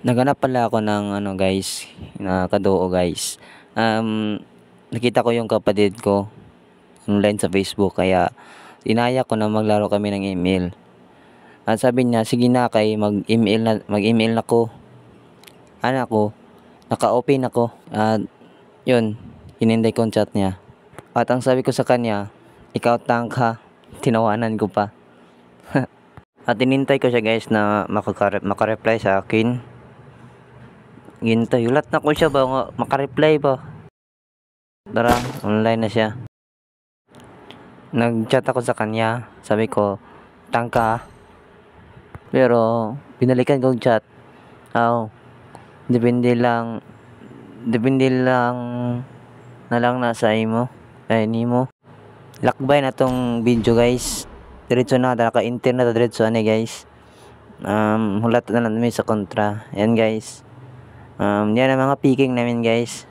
Naghanap pala ako ng ano guys, na ka-duo guys. Nakita ko yung kapatid ko online sa Facebook kaya inaya ko na maglaro kami ng email. At sabi niya, sige na kay mag-email na ko. Ano ako, naka-open ako. At yun, hinintay ko ang chat niya. At ang sabi ko sa kanya, ikaw tangka. Tinawanan ko pa. At hinintay ko siya guys na makareply sa akin. Ginto, yulat na ko siya ba makareply ba? Tara, online na siya. Nag-chat ako sa kanya. Sabi ko, tangka. Pero, binalikan ko yung chat. Depende lang na lang nasa imo. Ay, nimo. Lakbay na tong video guys. Diretso na, naka-internet na diretso na guys. Hulat na lang sa kontra. Yan guys. Yan ang mga picking namin guys.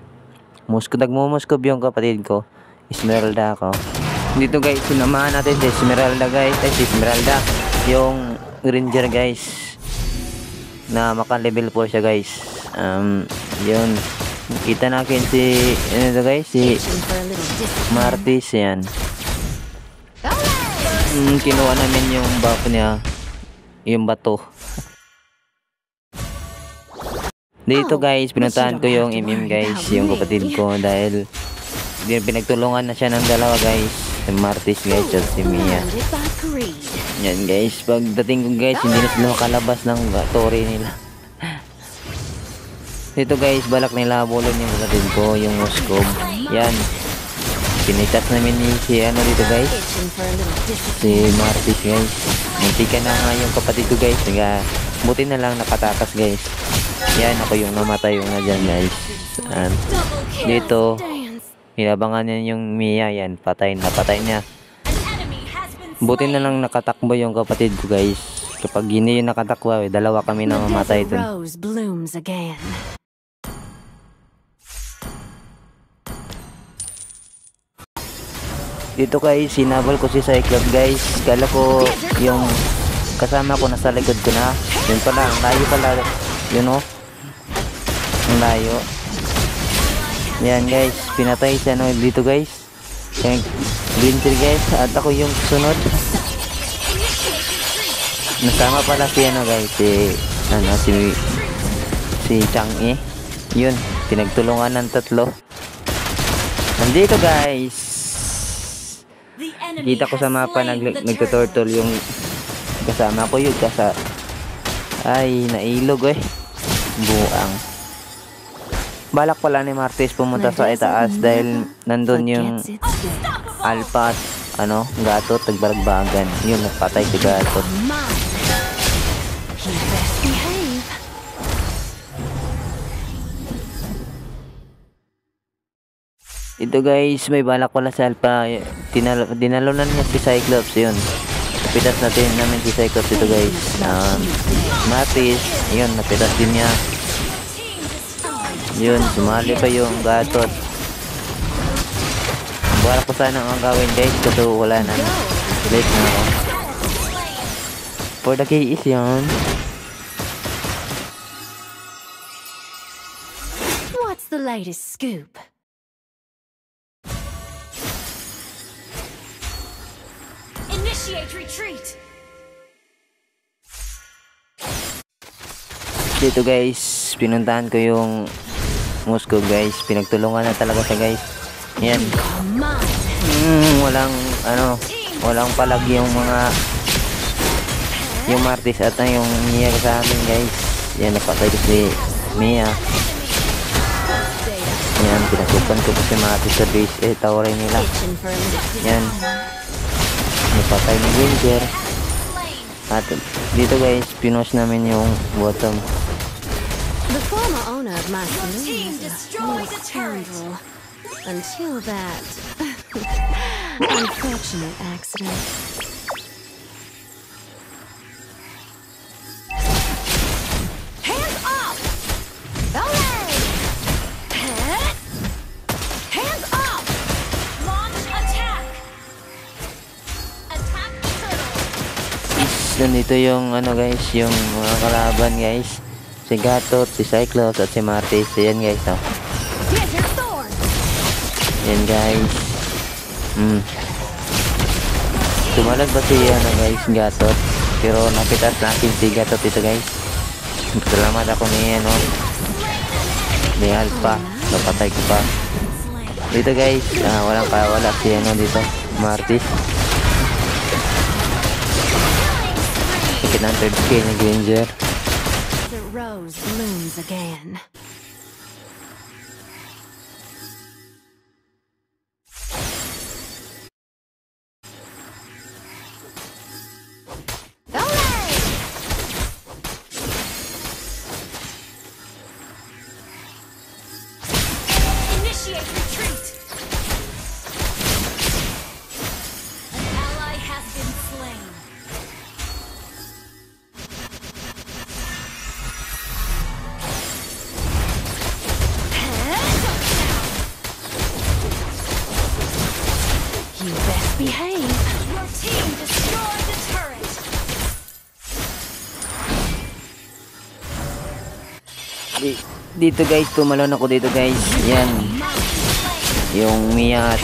Nagmumuskob yung kapatid ko. Esmeralda ako. Dito guys, sinamahan natin si Esmeralda guys. Si Esmeralda. Yung ranger guys. Na maka-level 4 siya guys. Yun. Kita natin si, guys, si Martis yan. Kinuha namin yung buff niya. Yung bato. Dito guys, pinuntahan ko yung guys, yung kapatid ko dahil pinagtulungan na siya ng dalawa guys, si Martis guys at si Mia. Yan guys, pagdating ko guys, hindi na sila makalabas ng tori nila. Dito guys, balak nila bulon yung kapatid ko, yung Moskov. Yan. Pinitas namin ni si dito guys, si Martis guys. Muntikan na nga yung kapatid ko guys, buti na lang nakatakas guys. Yan, ako yung namatay yung dyan guys. Dito, hinabangan niya yung Mia. Yan, patay niya. Buti na lang nakatakbo yung kapatid ko guys. Kapag hindi yung nakatakbo, dalawa kami na mamatay dun. Dito guys, sinabol ko si Cyclops guys. Kala ko yung kasama ko nasa likod ko na. Yun pala, ang layo pala. Yun o. Ang layo. Yan guys, pinatay siya dito guys. Green tree guys. At ako yung sunod. Nasama pala si guys, si Chang'e. Yun, pinagtulungan ng tatlo. Nandito guys. Kita ko sa mapa nagtuturtle yung kasama ko yun ay nailog buang. Balak pala ni Martis pumunta sa itaas dahil nandun yung alpha at gatot tagbaragbagan. Yun, napatay si gatot. Ito guys, may balak pala sa alpha. Dinalunan niya si Cyclops. Yun, napitas namin si Cyclops ito guys. Martis, yun, napitas din niya. Yun, sumali pa yung gatot. Balak ko sana ang gawin guys, kasi wala na. Late na ako. For the KS yun. What's the latest scoop? Initiate retreat. Dito guys, pinuntahan ko yung Moscow guys. Pinagtulungan na talaga siya guys. Yan. Walang palag yung Martis at yung Mia sa amin guys. Yan, napatay ko si Mia. Yan, pinasukan ko pa si Martis sa base tower nila. Yan, napatay ni Winter. At dito guys, pinos namin yung bottom. The former owner of my saloon was a scoundrel until that unfortunate accident. Hands up! Olay! Hands up! Launch attack! Attack turtle! Nandito yung guys, yung mga kalaban guys. si Gatot, si Cyclops, at si Martis. Ayan guys, oh. Desert Thorn. Ayan guys. Tumalag ba si ano guys, Gatot? Pero napitas natin si Gatot dito guys. Salamat ako ni ano. May alpha. Napatay ko pa. Dito guys, wala si ano dito. Martis. Sakit ng 3K ni Granger. The rose blooms again. Initiate retreat. An ally has been slain. You best behave. Your team destroyed the turret. Dito guys, tumalon ako dito guys. Yan. Yung Mia at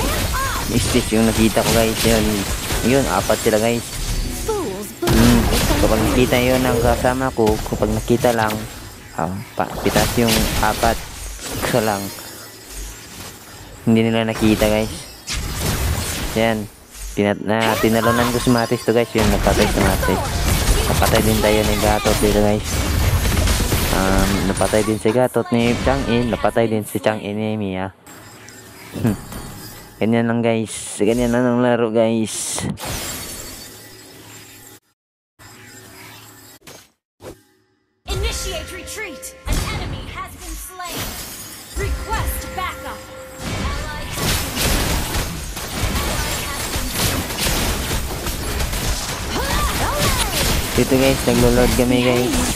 Stitch yung nakita ko guys. Yan. Yun, apat sila guys. Fools believe Kapag nakita yun ang kasama ko, kapag nakita lang, pitas yung apat. Isa lang. Hindi nila nakita guys. Yan. Tinalunan ko si Matis to guys. Yun, napatay si Matis. Napatay din tayo ni Gatot dito guys. Napatay din si Gatot ni Chang'e. Napatay din si Chang'e ni Mia. Ganyan lang guys. Ganyan lang ang laro guys. Initiate retreat. An enemy has been slain. Request backup. Ally has been Dito guys, naglo-load kami guys.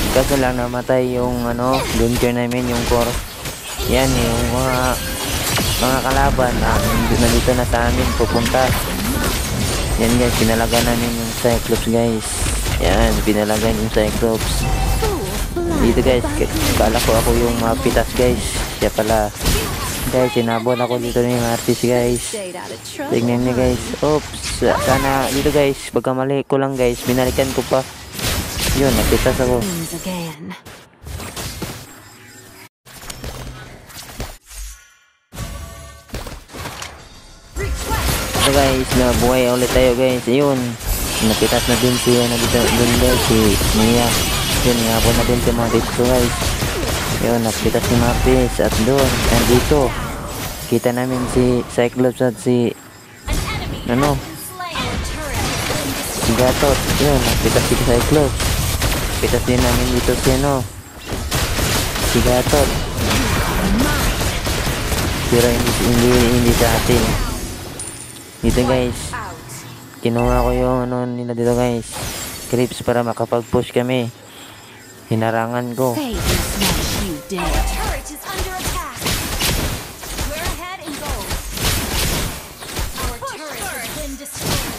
Kaso lang namatay yung ano, bunker namin, yung core. Yan, yung mga kalaban nandito na sa amin pupunta. Yan guys, pinalagan namin yung Cyclops guys. Yan, pinalagan yung Cyclops. Dito guys, kala ko ako yung mapitas guys. Siya pala. Guys, sinabon ako dito ni Martis guys. stayed out of trouble. Tignan niyo guys. Oops, sana dito guys, pagkamali ko lang guys, binalikan ko pa. Yun, napitas ako. Blooms again. request. So guys, nabuhay ulit tayo guys. Ayun, napitas na din si ano dito dun guys, si Mia. Yun, ngapon na din si Martis ko guys. Yun, napitas si Martis. At doon, dito, kita namin si Cyclops at si An enemy ano, has been slain. Our turret has been si Gatot. Yun, napitas si Cyclops. Pitas din namin dito si ano, si Gatot. Pero hindi sa atin. Dito guys, out. kinuha ko yung ano nila dito guys, creeps, para makapag-push kami. Hinarangan ko. Fate will smash you Our dead. turret is under attack. We're ahead in gold. Our turret has been destroyed.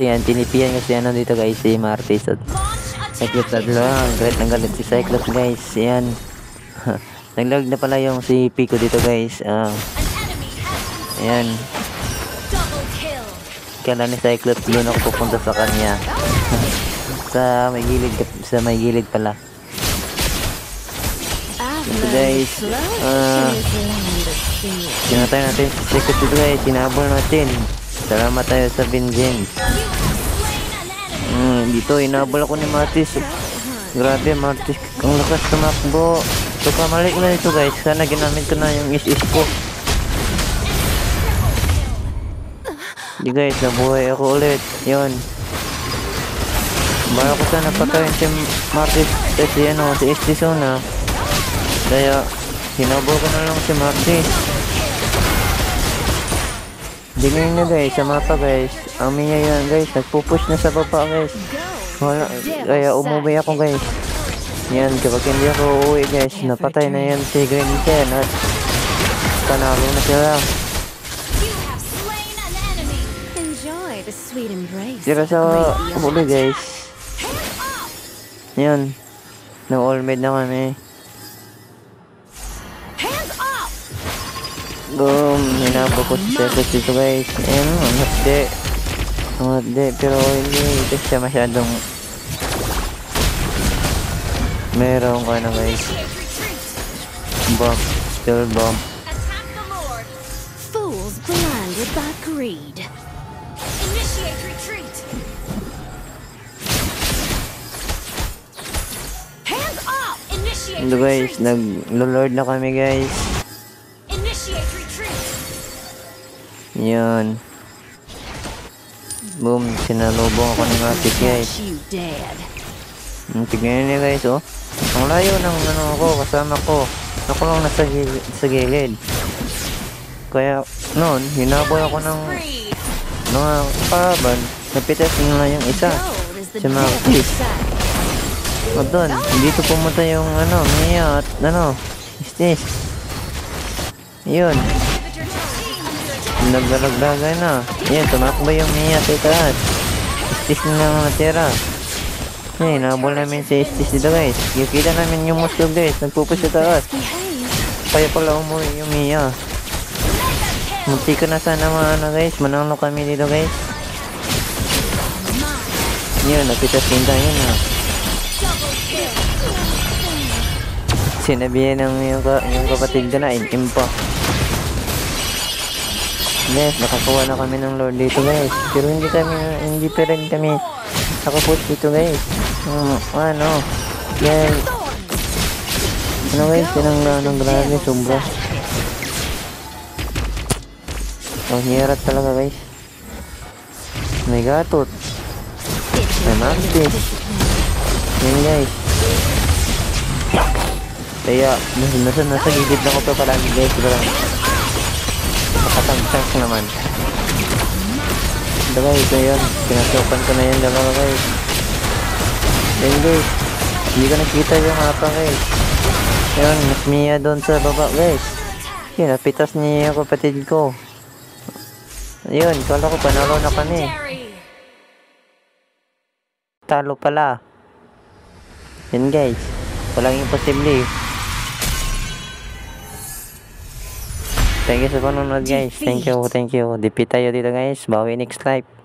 Yan, tinipian kasi ano dito guys, si Martis at Launch Cyclops at attack. lang. Galit ng galit si Cyclops guys. Yan. Naglag na pala yung si Pico dito guys. An enemy has been Ayan. double kill. Kala ni Cyclops doon ako pupunta sa kanya. Sa may gilid pala. I've Ito learned guys, slow is land of fear. sinatay natin si Cyclops dito guys. Sinabol natin. Salamat tayo sa vengeance. You have slain an enemy. Dito, inabol ako ni Martis. Grabe, Martis. Ang lakas tumakbo. So, kamali ko na ito guys. Sana ginamit ko na yung is ko. Di guys, nabuhay ako ulit. Yun. Bala ko sana patayin si Martis. Si ano, si Estizona. Kaya, hinabol ko na lang si Martis. Tingnan nyo guys, sa mapa guys. Ang Mia yan guys, nagpupush na sa baba guys. Wala, kaya umuwi ako guys. Yan, kapag hindi ako uuwi guys, napatay na yan si Green Ken at panalo na sila. You have slain an enemy. Enjoy the sweet embrace. Tira sa huli guys. Yan. Na-all mid na kami. Hands up! Boom! Hinabot ko si Setos dito guys. Ayan o, hotde. Hotde, pero hindi. Ito siya masyadong... Meron ko na guys. Initiate retreat! Bomb. Still bomb. Attack the Lord! Fools blinded by greed. Initiate retreat! Hands up! Initiate Ito guys, retreat! nag-lord na kami guys. Initiate retreat! Yan. Boom, sinalubong ako ng atik guys. You dead. Tignan niyo guys oh. Ang layo ng ano ko, kasama ko. Ako lang nasa sa gilid. Kaya noon, hinabol ako ng Spree! mga kalaban. Napitas nila yung isa. Gold is the Si Marquis. devil's side. O doon, dito pumunta yung ano, Mia at ano, Istis. Yun, Give it your team under attack! naglalaglagan na. Yan, tumakbo yung Mia sa itaas. Istis na lang natira. Yan, hinabol namin si Istis dito guys. Kikita namin yung muscle guys, nagpupus sa taas. Behave. Kaya pala umuwi yung Mia. Munti ko na sana maano guys, manalo kami dito guys. Yun, napitas din tayo na. Double kill! Sinabihan ng yung kapatid ko na, impa. Guys, nakakuha na kami ng Lord dito guys. Pero hindi pa rin kami nakapush dito guys. Ano, yan. Ano guys, tinangla ng grabe, sobra. Ang hirap talaga guys. May gatot. May mantis. Yan guys. Kaya, nasa gilid na ko pa palagi guys. Pero, nakatang-tank naman. Ito guys, ayun. Pinasukan ko na yan dalawa guys. Yan guys. Hindi ko nakita yung mapa guys. Ayun, mas Mia doon sa baba guys. Yun, napitas niya yung kapatid ko. Ayun, kala ko panalo na kami. Legendary! Talo pala. Yan guys. Walang imposible. Thank you sa panonood guys. Thank you. Defeat tayo dito guys. Bawi next life.